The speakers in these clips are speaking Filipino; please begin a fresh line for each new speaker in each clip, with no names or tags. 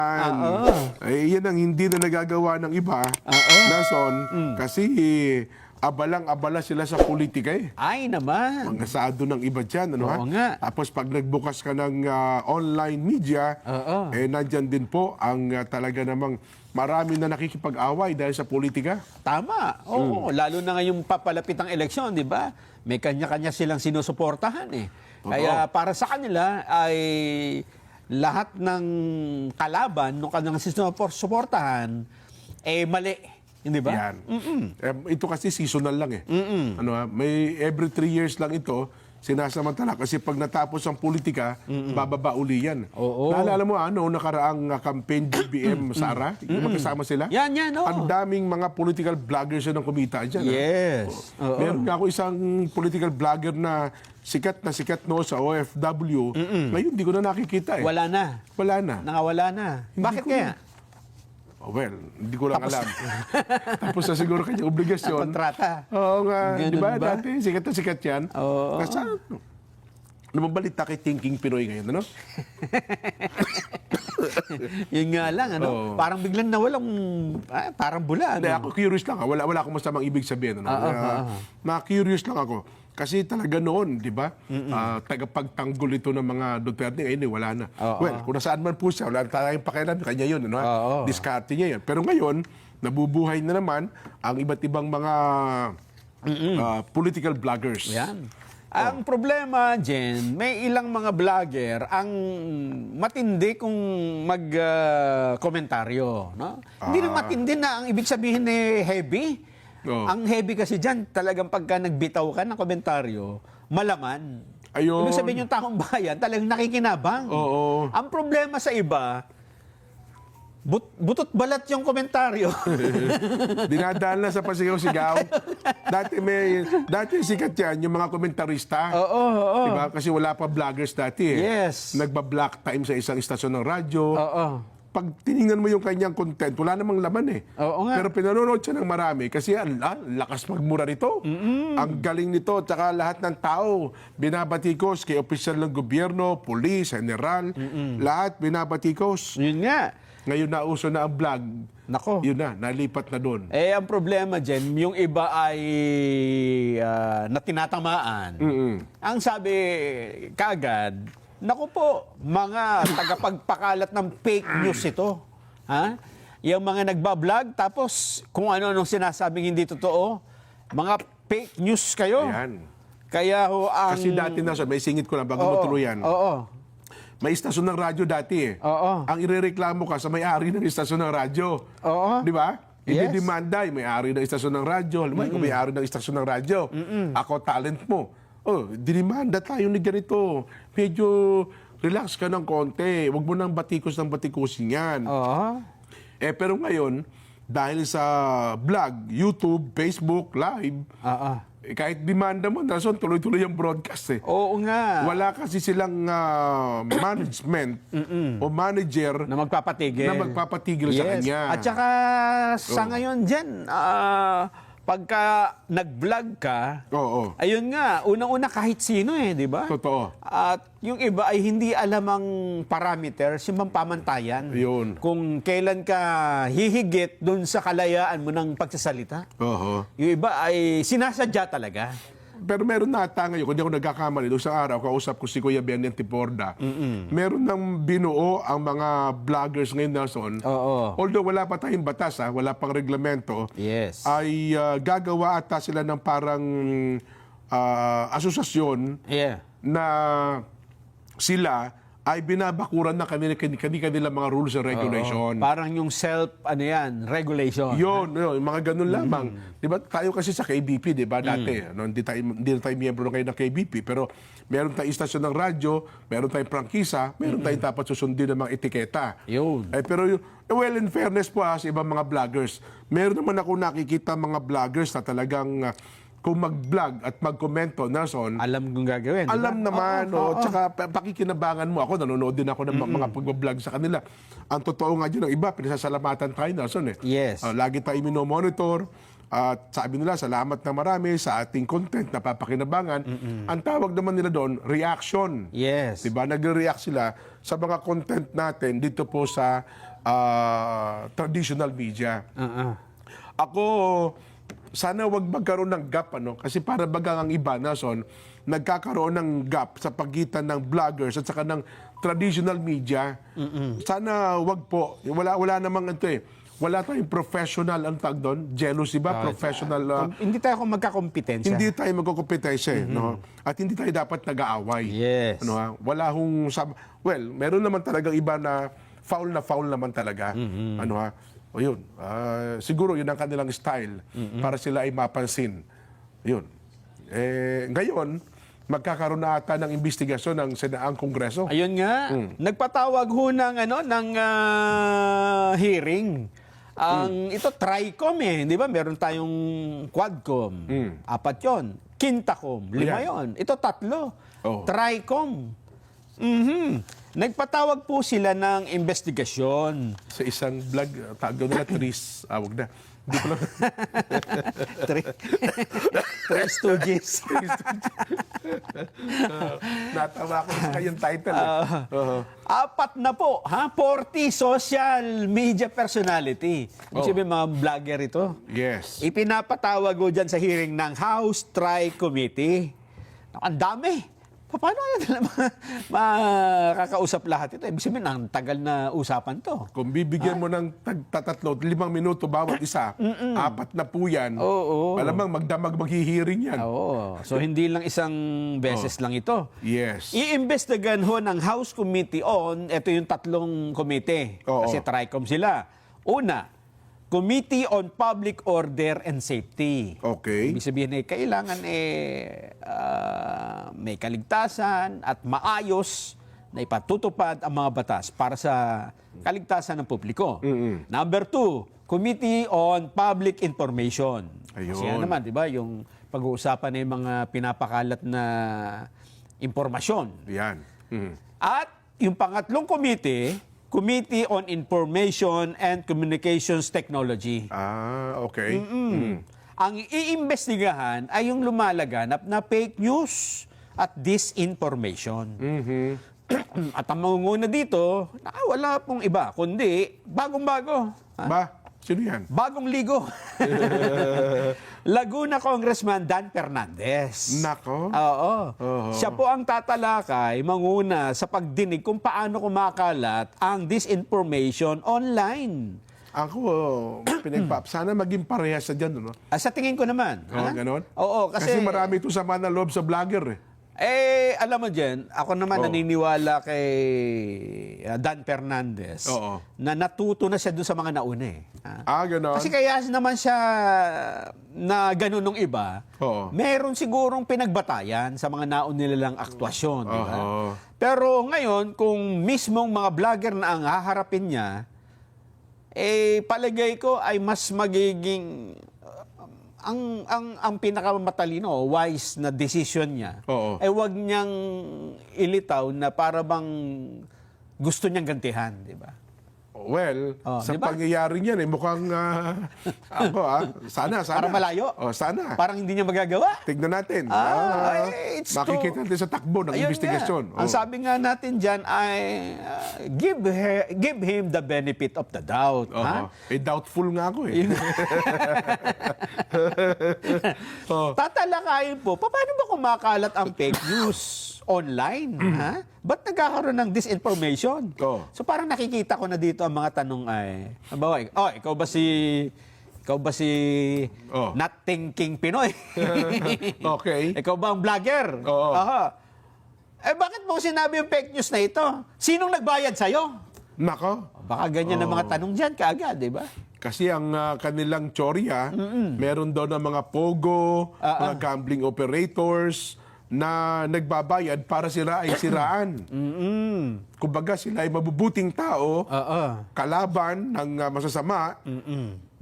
Oo.
Yan ang hindi na nagagawa ng iba, Nelson, kasi abalang-abala sila sa politika eh.
Ay naman.
Ang asado ng iba dyan, ano
Oo
ha?
nga.
Tapos pag nagbukas ka ng online media, nandyan din po ang talaga namang marami na nakikipag-away dahil sa politika.
Tama. Oo, lalo na ngayong papalapit ang eleksyon, di ba? May kanya-kanya silang sinusuportahan eh. Kaya para sa kanila ay lahat ng kalaban nung kanilang sinusuportahan eh mali. Hindi ba?
Yan. Ito kasi seasonal lang eh. Ano ha? May every 3 years lang ito, sinasamantala. Kasi pag natapos ang politika, bababa uli yan.
Oo.
Naalala mo nakaraang campaign BBM Sara? Magkasama sila?
Yan, oo.
Ang daming mga political vloggers ang kumita dyan.
Yes. Oo.
Meron nga ako isang political vlogger na sikat sa OFW. Ngayon, hindi ko na nakikita eh.
Wala na.
Wala na.
Nakawala na. Bakit
ko
kaya?
Well, hindi ko lang alam. Tapos na siguro kanyang obligasyon.
Kontrata.
Oo nga.
Ganun
Di ba?
ba?
Dati, sikat na sikat yan.
Oo.
Nasa, lumabalita kay Thinking Pinoy ngayon, ano?
Yun nga lang, ano?
Oo.
Parang biglang nawalang, parang bula.
Hindi,
Ano?
ako curious lang. Wala akong masamang ibig sabihin. Ano? Na-curious lang ako. Kasi talaga noon, di ba? Tagapagtanggol ito ng mga Duterte. Ngayon, wala na. Well, kung nasaan man po siya, wala na tayong pakialam. Kanya yun. Ano? Diskarte niya yan. Pero ngayon, nabubuhay na naman ang iba't ibang mga political vloggers.
Yan. Ang problema, Jen, may ilang mga vlogger ang matindi kung mag-komentaryo. No? Hindi na matindi na ang ibig sabihin ni heavy. Ang heavy kasi dyan, talagang pagka nagbitaw ka ng komentaryo, malaman.
Ayun.
Ibig sabihin yung taong bayan, talagang nakikinabang.
Oo.
Ang problema sa iba, butot balat yung komentaryo.
Dinadaan na sa pasigaw-sigaw. Dati sikat yan, yung mga komentarista.
Oo.
Diba? Kasi wala pa vloggers dati eh.
Yes.
Nagba-block time sa isang istasyon ng radyo.
Oo.
Pag tiningnan mo yung kanyang content, wala namang laman eh.
Oo nga.
Pero pinanonood siya ng marami kasi lakas magmura nito. Ang galing nito. Tsaka lahat ng tao binabatikos kay opisyal ng gobyerno, pulis, general, lahat binabatikos.
Yun nga.
Ngayon nauso na ang vlog.
Nako.
Yun na, nalipat na doon.
Eh, ang problema dyan, yung iba ay na tinatamaan. Ang sabi kaagad, naku po, mga tagapagpakalat ng fake news ito. Ha? Yung mga nagbablog, tapos kung ano-anong sinasabing hindi totoo, mga fake news kayo.
Ayan.
Kaya ho ang...
Kasi dati na, may singit ko lang bago mo tuluyan.
Oo.
May istasyon ng radyo dati eh.
Oo.
Ang irereklamo ka sa may-ari ng istasyon ng radyo.
Oo.
Di ba?
Yes.
Ididemanda yung may-ari ng istasyon ng radyo. Alam mo, ikaw may-ari ng istasyon ng radyo. Ako, talent mo. Dinimanda tayo ni ganito. Medyo relax ka ng konti. Huwag mo nang batikos ng batikusin yan.
Oo.
Pero ngayon, dahil sa vlog, YouTube, Facebook, live, kahit demanda mo, Nelson, tuloy-tuloy yung broadcast eh.
Oo nga.
Wala kasi silang management o manager
Na magpapatigil.
na magpapatigil sa kanya.
At saka sa ngayon dyan, pagka nag-vlog ka, ayun nga, unang-una kahit sino eh, di ba?
Totoo.
At yung iba ay hindi alam ang parameters, yung pamantayan.
Yun.
Kung kailan ka hihigit dun sa kalayaan mo ng pagsasalita. Yung iba ay sinasadya talaga.
Pero meron na ata ngayon, kung di ako nagkakamali, doon sa araw, kausap ko si Kuya Benny Antiporda, meron nang binuo ang mga vloggers ngayon, Nelson. Although wala pa tayong batas, wala pang reglamento,
Yes.
ay gagawa ata sila ng parang asosasyon na sila ay binabakuran na kanila mga rules and regulation.
Parang yung regulation.
Yun, mga ganun lamang. Di ba? Tayo kasi sa KBP, di ba? Dati, hindi na tayo miyembro ngayon ng KBP, pero meron tayong istasyon ng radyo, meron tayong prangkisa, meron tayong dapat susundin ng mga etiketa.
Yun.
Pero, well, in fairness po sa ibang mga vloggers, meron naman ako nakikita mga vloggers na talagang kung mag-vlog at mag-komento, Nelson,
Alam kung gagawin.
alam naman, tsaka pakikinabangan mo. Ako, nanonood din ako ng mga pag-vlog sa kanila. Ang totoo nga dyan, ang iba, pinasasalamatan tayo, Nelson.
Yes.
Lagi tayo minomonitor. At sabi nila, salamat na marami sa ating content na papakinabangan. Ang tawag naman nila doon, reaction.
Yes.
Diba? Nagre-react sila sa mga content natin dito po sa traditional media.
Uh-uh.
Ako, sana wag magkaroon ng gap, ano? Kasi para bagang ang iba, Nason, nagkakaroon ng gap sa pagitan ng vloggers at saka ng traditional media. Sana wag po. Wala namang ito eh. Wala tayong professional, ang tag doon, jealousy ba? Professional.
Hindi tayo magkakompetensya.
Hindi tayo magkukumpetensya, no? At hindi tayo dapat nag-aaway.
Yes.
Ano, ha? Wala hong well, meron naman talagang iba na foul naman talaga. Ano ha? O yun. Siguro yun ang kanilang style para sila ay mapansin. Yun. Ngayon, magkakaroon na ata ng investigasyon ng ang Kongreso.
Ayun nga. Nagpatawag ho ng hearing. Ito TRICOM eh, 'di ba? Meron tayong Quadcom. 4 'yon. Quintacom, 5
Ayan.
'yon. Ito 3.
Oh.
TRICOM. Nagpatawag po sila ng investigasyon.
Sa isang vlog, tawag doon nila Tris. Wag na. Hindi ko lang.
Three Stooges.
Natawa ko sa kayong title. Eh.
4 na po, 40 social media personality. Ibig sabihin, mga vlogger ito.
Yes.
Ipinapatawag ko dyan sa hearing ng House Tri-Committee. Ang dami. Paano yan makakausap lahat ito? Ibig sabihin, ang tagal na usapan to.
Kung bibigyan mo ng 5 minuto bawat isa, 4 na po yan.
Oo.
Malamang maghihiring yan.
Oo. So, hindi lang isang beses lang ito.
Yes.
Iimbestigahan ho ng House Committee on, ito yung 3 komite.
Oo.
Kasi TRICOM sila. Una, Committee on Public Order and Safety.
Okay.
Ibig sabihin kailangan may kaligtasan at maayos na ipatutupad ang mga batas para sa kaligtasan ng publiko. Number 2, Committee on Public Information.
Ayun.
Kasi yan naman, di ba, yung pag-uusapan ng mga pinapakalat na impormasyon.
Yan.
At yung pangatlong committee, Committee on Information and Communications Technology.
Okay.
Ang iimbestigahan ay yung lumalaganap na fake news at disinformation. At ang mangunguna dito, wala pong iba, kundi bagong-bago.
Ba? Sino yan?
Bagong ligo. Laguna Congressman Dan Fernandez.
Nako.
Oo. Siya po ang tatalakay, manguna sa pagdinig kung paano kumakalat ang disinformation online.
Ako, sana maging parehas sa dyan, no?
Sa tingin ko naman.
Ganon?
Oo,
Kasi marami ito sama na loob sa vlogger, eh.
Alam mo dyan, ako naman naniniwala kay Dan Fernandez na natuto na siya doon sa mga nauna eh.
Ganon.
Kasi kaya naman siya na ganun nung iba, meron sigurong pinagbatayan sa mga nauna nilang aktwasyon. Di ba? Pero ngayon, kung mismong mga vlogger na ang haharapin niya, palagay ko ay mas magiging ang pinakamatalino, wise na decision niya, ay wag niyang ilitaw na para bang gusto niyang gantihan, di ba?
Well, sa
diba?
pangyayari niyan, mukhang ako, sana.
Para malayo?
Sana.
Parang hindi niya magagawa?
Tignan natin.
It's
makikita natin sa takbo ng
Ayun
investigasyon.
Ang sabi nga natin dyan ay give him the benefit of the doubt.
Doubtful nga ako eh.
Tatalakayin po, paano ba kumakalat ang fake news online? Ba't nagkakaroon ng disinformation? So parang nakikita ko na dito ang mga tanong ay, ikaw ba si not thinking Pinoy?
Okay.
Ikaw ba ang vlogger? Bakit mo sinabi yung fake news na ito? Sinong nagbayad sa'yo?
Nako.
Baka ganyan ang mga tanong dyan kaagad, di ba?
Kasi ang kanilang tsorya, meron daw ng mga pogo, mga gambling operators, na nagbabayad para sila ay siraan. Kumbaga sila ay mabubuting tao, kalaban ng masasama,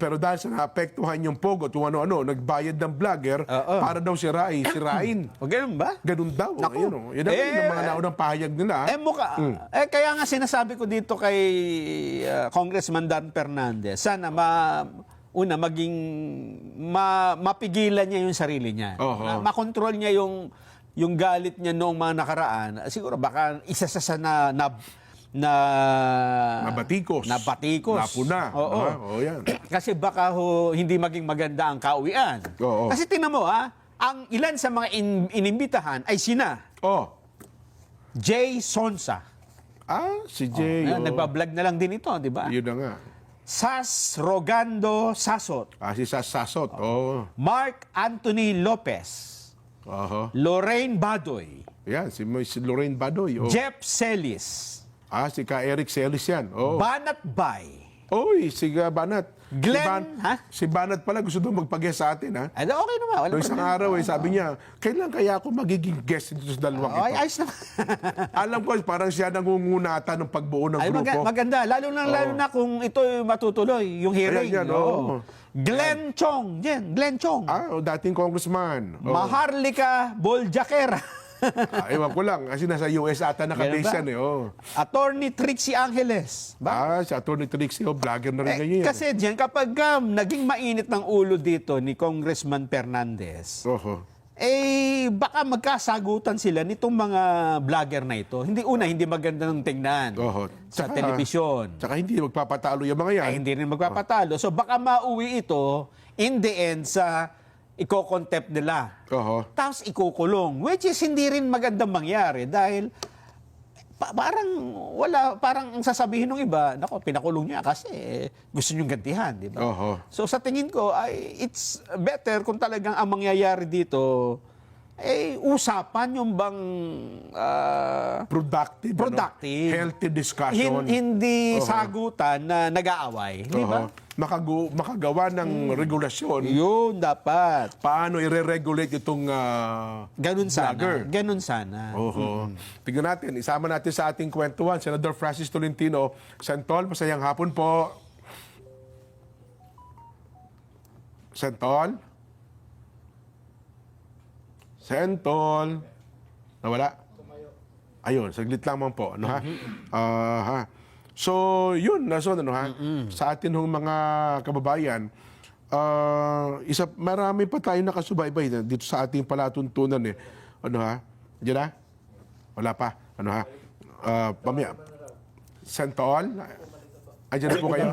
pero dahil sa naapektuhan yung pogo at ano-ano, nagbayad ng vlogger para daw sirain.
O ganun ba?
Ganun daw. Ayun, yun ang mga naunang pahayag nila.
Kaya nga sinasabi ko dito kay Congressman Dan Fernandez, sana mapigilan niya yung sarili niya. Makontrol niya yung galit niya noong mga nakaraan. Siguro baka isa sa
Nabatikos. Napuna.
Oo.
Oo, yan.
Kasi baka hindi maging maganda ang kauwian.
Oo.
Kasi tingnan mo ang ilan sa mga inimbitahan ay sina
Oh.
Jay Sonsa.
Si Jay.
Nagbablog na lang din ito, di ba?
Yun na nga.
Sas Rogando Sasot.
Si Sasot. Oh.
Mark Anthony Lopez. Lorraine Badoy.
Yan, si Lorraine Badoy. Oh.
Jeff Celis.
Si Ka Eric Celis yan. Oh.
Banat Bay.
Oy, si Banat.
Glenn,
Si Banat pala gusto doon magpag-guest sa atin, ha?
Ay, okay naman. Wala
Noong isang araw, sabi niya, kailan kaya ako magiging guest dito sa dalawang ito?
Ay, ayos naman.
Alam ko, parang siya nangungunata ng pagbuo ng grupo.
Maganda. Lalo na kung ito matutuloy, yung hearing.
Ayan, oo.
Glenn Chong. Glenn Chong.
Dating congressman.
Maharlika Boljakera.
Ewan ko lang, kasi nasa US ata nakabase yan,
Attorney Trixie Angeles.
Si Atty. Trixie, vlogger na rin ngayon.
Kasi diyan, kapag naging mainit ng ulo dito ni Congressman Fernandez, baka magkasagutan sila nitong mga vlogger na ito. Hindi maganda ng tingnan sa telebisyon.
Tsaka hindi magpapatalo yung mga yan.
Hindi rin magpapatalo. So baka mauwi ito in the end sa iko-contempt nila. Tapos ikukulong. Which is hindi rin magandang mangyari dahil parang ang sasabihin ng iba, nako, pinakulong niya kasi gusto niyong gantihan, di ba? So sa tingin ko, it's better kung talagang ang mangyayari dito usapan yung bang
productive. Healthy discussion.
Hindi sagutan na nag-aaway, di ba?
Makagawa ng regulasyon.
Yun dapat.
Paano i-regulate itong vlogger.
Ganun sana.
Tignan natin, isama natin sa ating kwentuhan, Senador Francis Tolentino. Sentol, masayang hapon po. Sentol? Nawala? Ayun, saglit lamang po. So, yun, sa atin hong mga kababayan, marami pa tayo nakasubaybay dito sa ating palatuntunan. Diyan na? Wala pa. Pamaya. Sentol? Diyan na po kayo?